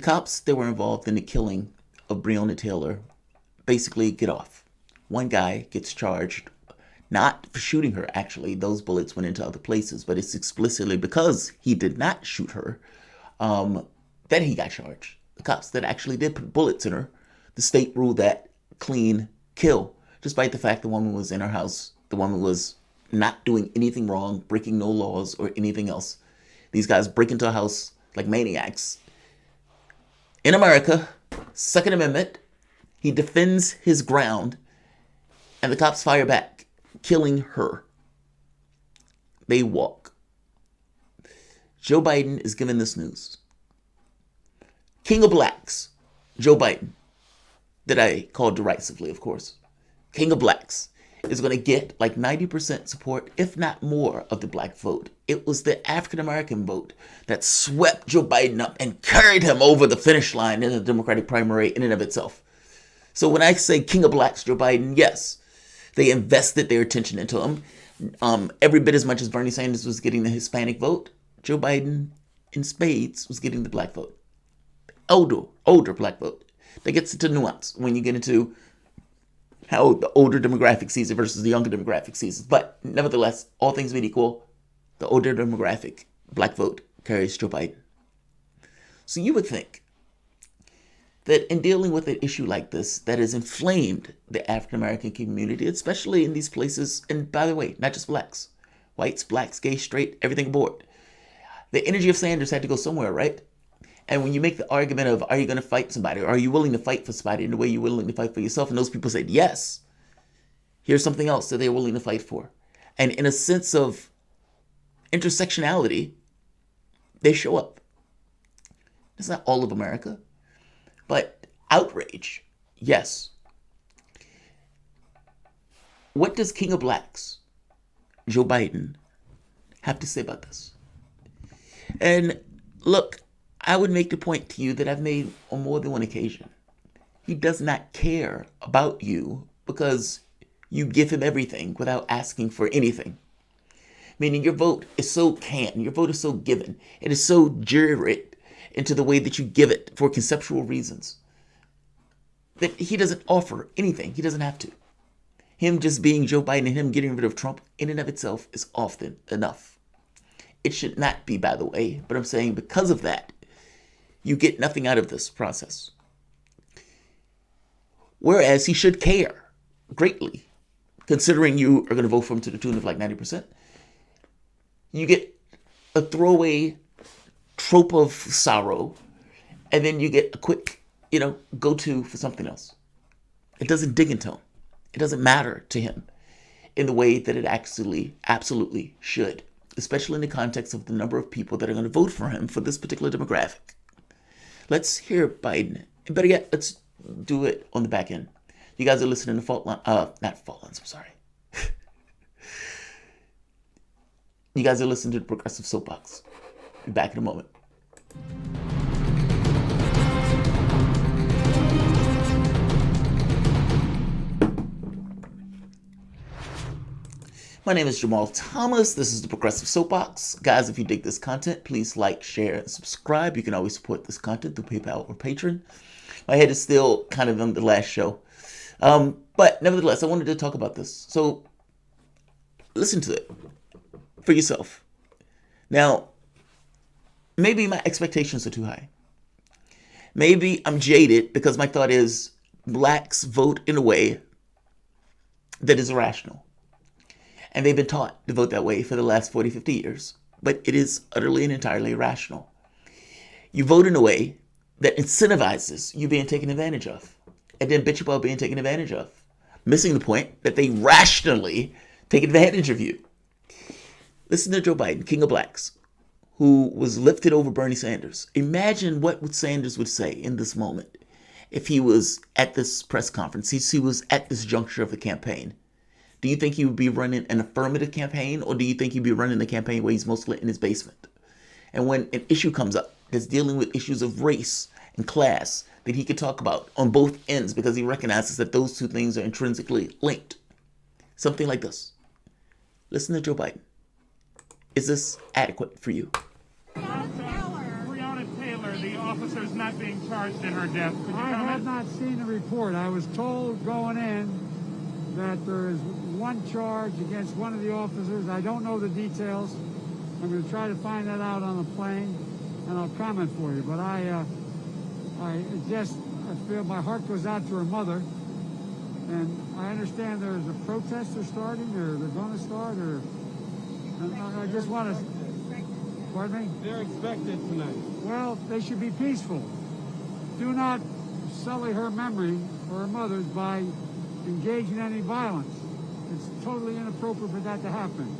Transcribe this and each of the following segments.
cops that were involved in the killing of Breonna Taylor basically get off. One guy gets charged, not for shooting her, actually. Those bullets went into other places, but it's explicitly because he did not shoot her that he got charged. The cops that actually did put bullets in her, the state ruled that clean kill, despite the fact the woman was in her house. The woman was not doing anything wrong, breaking no laws or anything else. These guys break into a house like maniacs. In America, Second Amendment, he defends his ground, and the cops fire back, killing her. They walk. Joe Biden is given this news. King of Blacks, Joe Biden, that I call derisively, of course. King of Blacks is going to get like 90% support, if not more, of the black vote. It was the African-American vote that swept Joe Biden up and carried him over the finish line in the Democratic primary in and of itself. So when I say King of Blacks, Joe Biden, yes, they invested their attention into him. Every bit as much as Bernie Sanders was getting the Hispanic vote, Joe Biden in spades was getting the black vote. Older black vote. That gets into nuance when you get into how the older demographic sees it versus the younger demographic sees it. But nevertheless, all things being equal, the older demographic, black vote, carries Joe Biden. So you would think that in dealing with an issue like this that has inflamed the African-American community, especially in these places, and by the way, not just blacks, whites, blacks, gay, straight, everything aboard. The energy of Sanders had to go somewhere, right? And when you make the argument of, are you going to fight somebody? Or are you willing to fight for somebody in the way you're willing to fight for yourself? And those people said, yes. Here's something else that they're willing to fight for. And in a sense of intersectionality, they show up. It's not all of America, but outrage, yes. What does King of Blacks, Joe Biden, have to say about this? And look, I would make the point to you that I've made on more than one occasion. He does not care about you because you give him everything without asking for anything. Meaning your vote is so canned, your vote is so given, it is so jury-rigged into the way that you give it for conceptual reasons that he doesn't offer anything. He doesn't have to. Him just being Joe Biden and him getting rid of Trump in and of itself is often enough. It should not be, by the way, but I'm saying because of that, you get nothing out of this process. Whereas he should care greatly, considering you are going to vote for him to the tune of like 90%. You get a throwaway trope of sorrow, and then you get a quick, go-to for something else. It doesn't dig into him. It doesn't matter to him in the way that it actually absolutely should, especially in the context of the number of people that are going to vote for him for this particular demographic. Let's hear Biden. And better yet, let's do it on the back end. You guys are listening to not Fault Lines, I'm sorry. You guys are listening to the Progressive Soapbox. Be back in a moment. My name is Jamarl Thomas. This is the Progressive Soapbox. Guys, if you dig this content, please like, share, and subscribe. You can always support this content through PayPal or Patreon. My head is still kind of on the last show. But nevertheless, I wanted to talk about this. So listen to it for yourself. Now, maybe my expectations are too high. Maybe I'm jaded because my thought is blacks vote in a way that is irrational. And they've been taught to vote that way for the last 40, 50 years. But it is utterly and entirely irrational. You vote in a way that incentivizes you being taken advantage of. And then bitch about being taken advantage of. Missing the point that they rationally take advantage of you. Listen to Joe Biden, King of Blacks, who was lifted over Bernie Sanders. Imagine what Sanders would say in this moment if he was at this press conference, if he was at this juncture of the campaign. Do you think he would be running an affirmative campaign, or do you think he'd be running a campaign where he's mostly in his basement? And when an issue comes up that's dealing with issues of race and class that he could talk about on both ends because he recognizes that those two things are intrinsically linked. Something like this. Listen to Joe Biden. Is this adequate for you? Breonna Taylor, the officers not being charged in her death. Could you I comment? have not seen the report. I was told going in that there is one charge against one of the officers. I don't know the details. I'm going to try to find that out on the plane, and I'll comment for you. But I feel my heart goes out to her mother, and I understand there's a protest they're starting, or they're going to start, or and I just want to. Pardon me? They're expected tonight. Well, they should be peaceful. Do not sully her memory or her mother's by engaging in any violence. It's totally inappropriate for that to happen.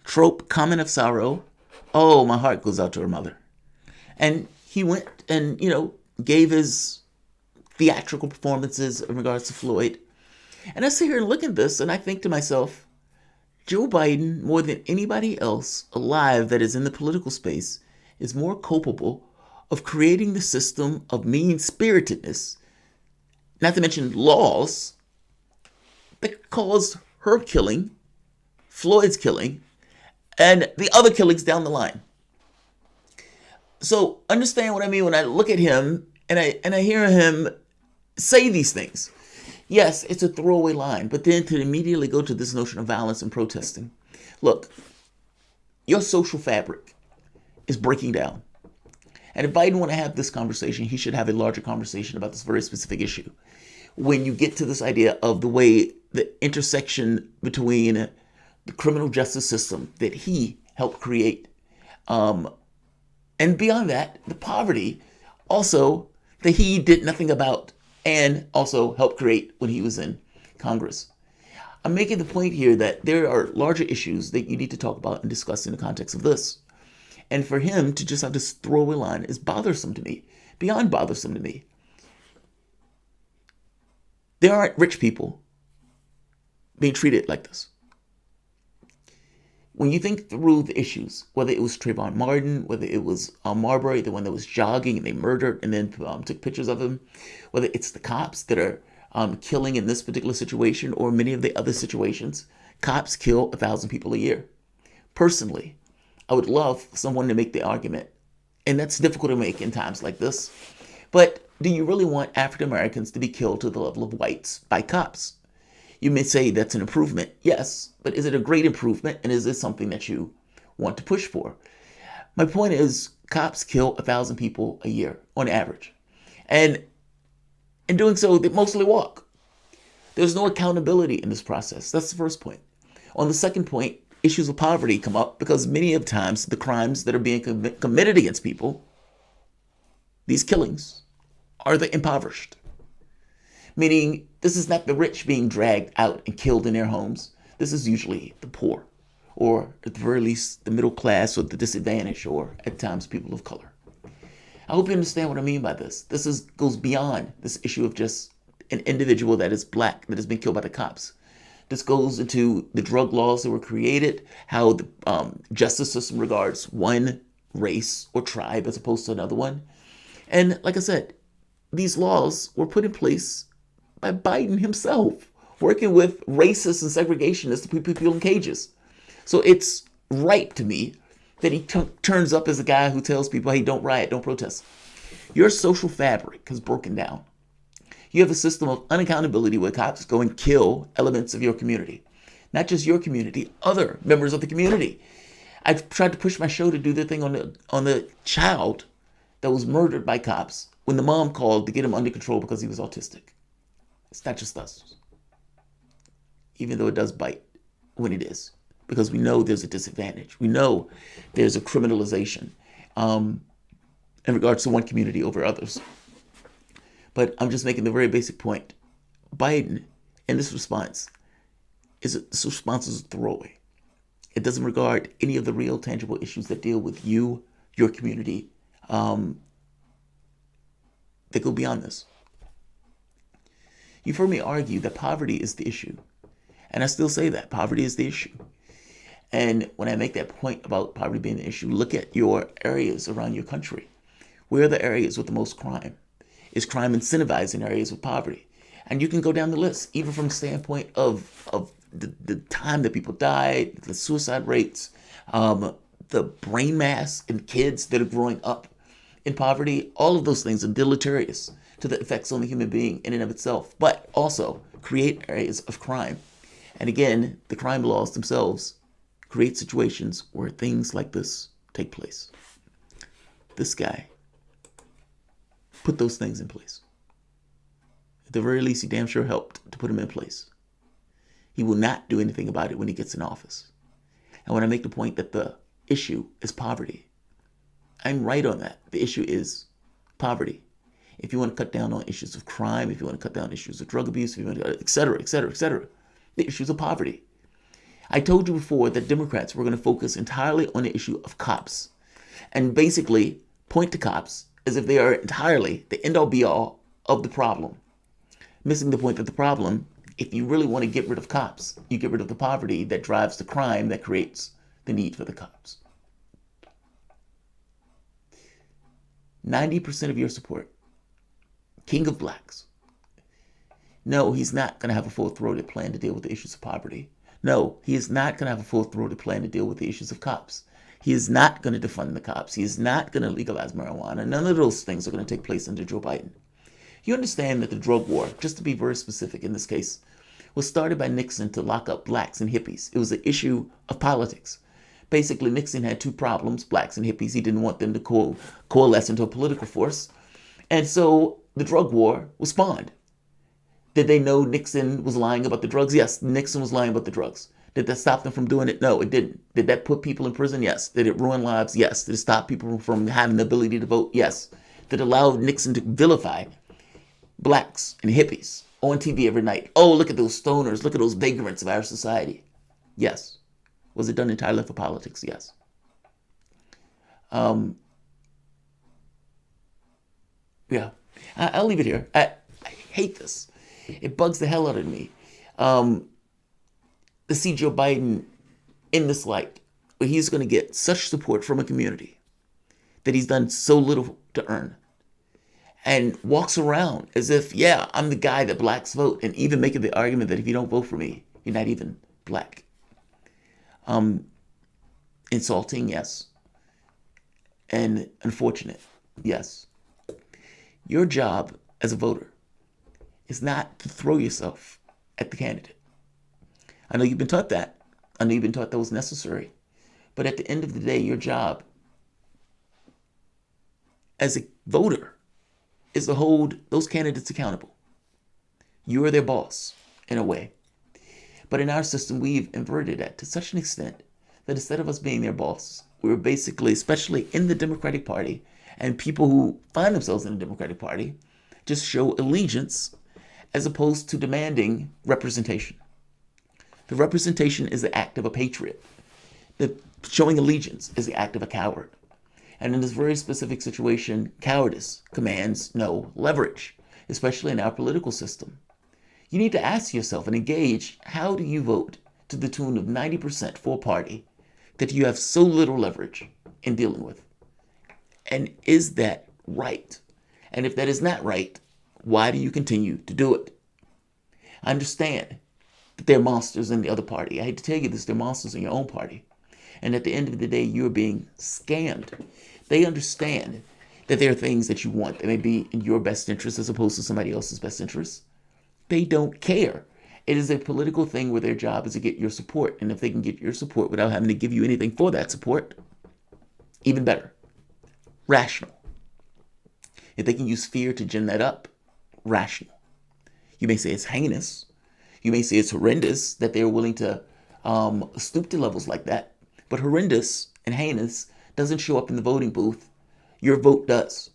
Trope, comment of sorrow. Oh, my heart goes out to her mother. And he went and, gave his theatrical performances in regards to Floyd. And I sit here and look at this and I think to myself, Joe Biden, more than anybody else alive that is in the political space, is more culpable of creating the system of mean-spiritedness, not to mention laws, that caused her killing, Floyd's killing, and the other killings down the line. So understand what I mean when I look at him and I hear him say these things. Yes, it's a throwaway line, but then to immediately go to this notion of violence and protesting. Look, your social fabric is breaking down. And if Biden want to have this conversation, he should have a larger conversation about this very specific issue. When you get to this idea of the way the intersection between the criminal justice system that he helped create, and beyond that, the poverty also that he did nothing about and also helped create when he was in Congress. I'm making the point here that there are larger issues that you need to talk about and discuss in the context of this. And for him to just have this throwaway line is bothersome to me, beyond bothersome to me. There aren't rich people being treated like this. When you think through the issues, whether it was Trayvon Martin, whether it was Marbury, the one that was jogging and they murdered and then took pictures of him, whether it's the cops that are killing in this particular situation or many of the other situations, cops kill 1,000 people a year. Personally, I would love someone to make the argument, and that's difficult to make in times like this, but do you really want African Americans to be killed to the level of whites by cops? You may say that's an improvement. Yes, but is it a great improvement? And is it something that you want to push for? My point is, cops kill 1,000 people a year on average. And in doing so, they mostly walk. There's no accountability in this process. That's the first point. On the second point, issues of poverty come up because many of times the crimes that are being committed against people, these killings, are the impoverished. Meaning, this is not the rich being dragged out and killed in their homes. This is usually the poor, or at the very least, the middle class or the disadvantaged, or at times people of color. I hope you understand what I mean by this. This goes beyond this issue of just an individual that is black that has been killed by the cops. This goes into the drug laws that were created, how the justice system regards one race or tribe as opposed to another one. And like I said, these laws were put in place by Biden himself, working with racists and segregationists to put people in cages. So it's right to me that he turns up as a guy who tells people, hey, don't riot, don't protest. Your social fabric has broken down. You have a system of unaccountability where cops go and kill elements of your community. Not just your community, other members of the community. I've tried to push my show to do the thing on the child that was murdered by cops when the mom called to get him under control because he was autistic. It's not just us, even though it does bite when it is, because we know there's a disadvantage. We know there's a criminalization in regards to one community over others. But I'm just making the very basic point. Biden, in this response, is a throwaway. It doesn't regard any of the real tangible issues that deal with you, your community, that go beyond this. You've heard me argue that poverty is the issue. And I still say that. Poverty is the issue. And when I make that point about poverty being the issue, look at your areas around your country. Where are the areas with the most crime? Is crime incentivized in areas with poverty? And you can go down the list, even from the standpoint of the time that people died, the suicide rates, the brain mass in kids that are growing up in poverty, all of those things are deleterious to the effects on the human being in and of itself, but also create areas of crime. And again, the crime laws themselves create situations where things like this take place. This guy put those things in place. At the very least, he damn sure helped to put them in place. He will not do anything about it when he gets in office. And when I make the point that the issue is poverty, I'm right on that. The issue is poverty. If you want to cut down on issues of crime, if you want to cut down on issues of drug abuse, if you want to, et cetera, et cetera, et cetera, the issues of poverty. I told you before that Democrats were going to focus entirely on the issue of cops and basically point to cops as if they are entirely the end-all be-all of the problem, missing the point that the problem, if you really want to get rid of cops, you get rid of the poverty that drives the crime that creates the need for the cops. 90% of your support, King of Blacks. No, he's not going to have a full-throated plan to deal with the issues of poverty. No, he is not going to have a full-throated plan to deal with the issues of cops. He is not going to defund the cops. He is not going to legalize marijuana. None of those things are going to take place under Joe Biden. You understand that the drug war, just to be very specific in this case, was started by Nixon to lock up blacks and hippies. It was an issue of politics. Basically, Nixon had two problems, blacks and hippies. He didn't want them to coalesce into a political force. And so the drug war was spawned. Did they know Nixon was lying about the drugs? Yes, Nixon was lying about the drugs. Did that stop them from doing it? No, it didn't. Did that put people in prison? Yes. Did it ruin lives? Yes. Did it stop people from having the ability to vote? Yes. Did it allow Nixon to vilify blacks and hippies on TV every night? Oh, look at those stoners. Look at those vagrants of our society. Yes. Was it done entirely for politics? Yes. Yeah. I'll leave it here. I hate this. It bugs the hell out of me to see Joe Biden in this light, where he's going to get such support from a community that he's done so little to earn, and walks around as if, yeah, I'm the guy that blacks vote, and even making the argument that if you don't vote for me, you're not even black. Insulting, yes. And unfortunate, yes. Your job as a voter is not to throw yourself at the candidate. I know you've been taught that. I know you've been taught that was necessary. But at the end of the day, your job as a voter is to hold those candidates accountable. You are their boss, in a way. But in our system, we've inverted that to such an extent that instead of us being their boss, we're basically, especially in the Democratic Party, and people who find themselves in the Democratic Party, just show allegiance as opposed to demanding representation. The representation is the act of a patriot. The showing allegiance is the act of a coward. And in this very specific situation, cowardice commands no leverage, especially in our political system. You need to ask yourself and engage, how do you vote to the tune of 90% for a party that you have so little leverage in dealing with? And is that right? And if that is not right, why do you continue to do it? I understand that there are monsters in the other party. I hate to tell you this, there are monsters in your own party. And at the end of the day, you're being scammed. They understand that there are things that you want that may be in your best interest as opposed to somebody else's best interest. They don't care. It is a political thing where their job is to get your support. And if they can get your support without having to give you anything for that support, even better. Rational. If they can use fear to gin that up, rational. You may say it's heinous. You may say it's horrendous that they're willing to stoop to levels like that. But horrendous and heinous doesn't show up in the voting booth. Your vote does.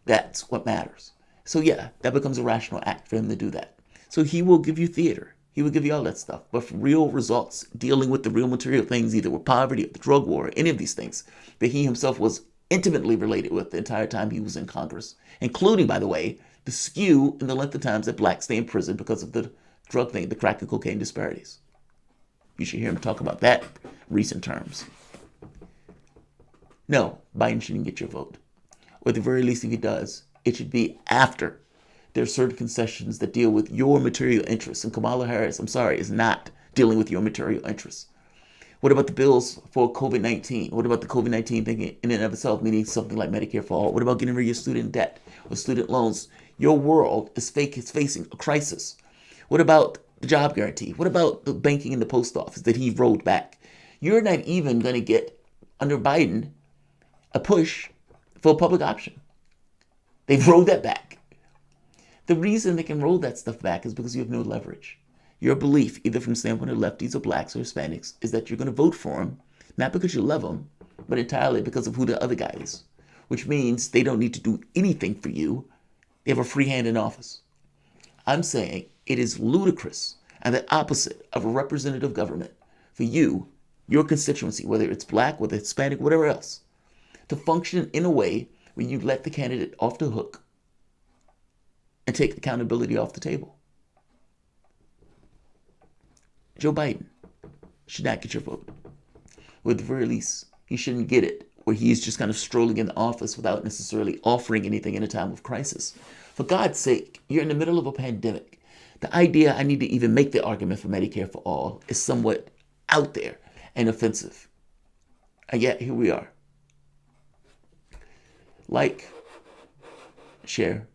That's what matters. So yeah, that becomes a rational act for him to do that. So he will give you theater. He will give you all that stuff. But for real results, dealing with the real material things, either with poverty or the drug war, or any of these things that he himself was intimately related with the entire time he was in Congress, including, by the way, the skew in the length of times that blacks stay in prison because of the drug thing, the crack and cocaine disparities. You should hear him talk about that in recent terms. No, Biden shouldn't get your vote. Or at the very least, if he does, it should be after there are certain concessions that deal with your material interests. And Kamala Harris, I'm sorry, is not dealing with your material interests. What about the bills for COVID-19? What about the COVID-19 thing in and of itself, meaning something like Medicare for all? What about getting rid of your student debt or student loans? Your world is facing a crisis. What about the job guarantee? What about the banking in the post office that he rolled back? You're not even going to get, under Biden, a push for a public option. They've rolled that back. The reason they can roll that stuff back is because you have no leverage. Your belief, either from the standpoint of lefties or blacks or Hispanics, is that you're going to vote for him, not because you love him, but entirely because of who the other guy is, which means they don't need to do anything for you. They have a free hand in office. I'm saying it is ludicrous and the opposite of a representative government for you, your constituency, whether it's black, whether it's Hispanic, whatever else, to function in a way where you let the candidate off the hook and take accountability off the table. Joe Biden should not get your vote. Or at the very least, he shouldn't get it where he's just kind of strolling in the office without necessarily offering anything in a time of crisis. For God's sake, you're in the middle of a pandemic. The idea I need to even make the argument for Medicare for all is somewhat out there and offensive. And yet, here we are. Like, share,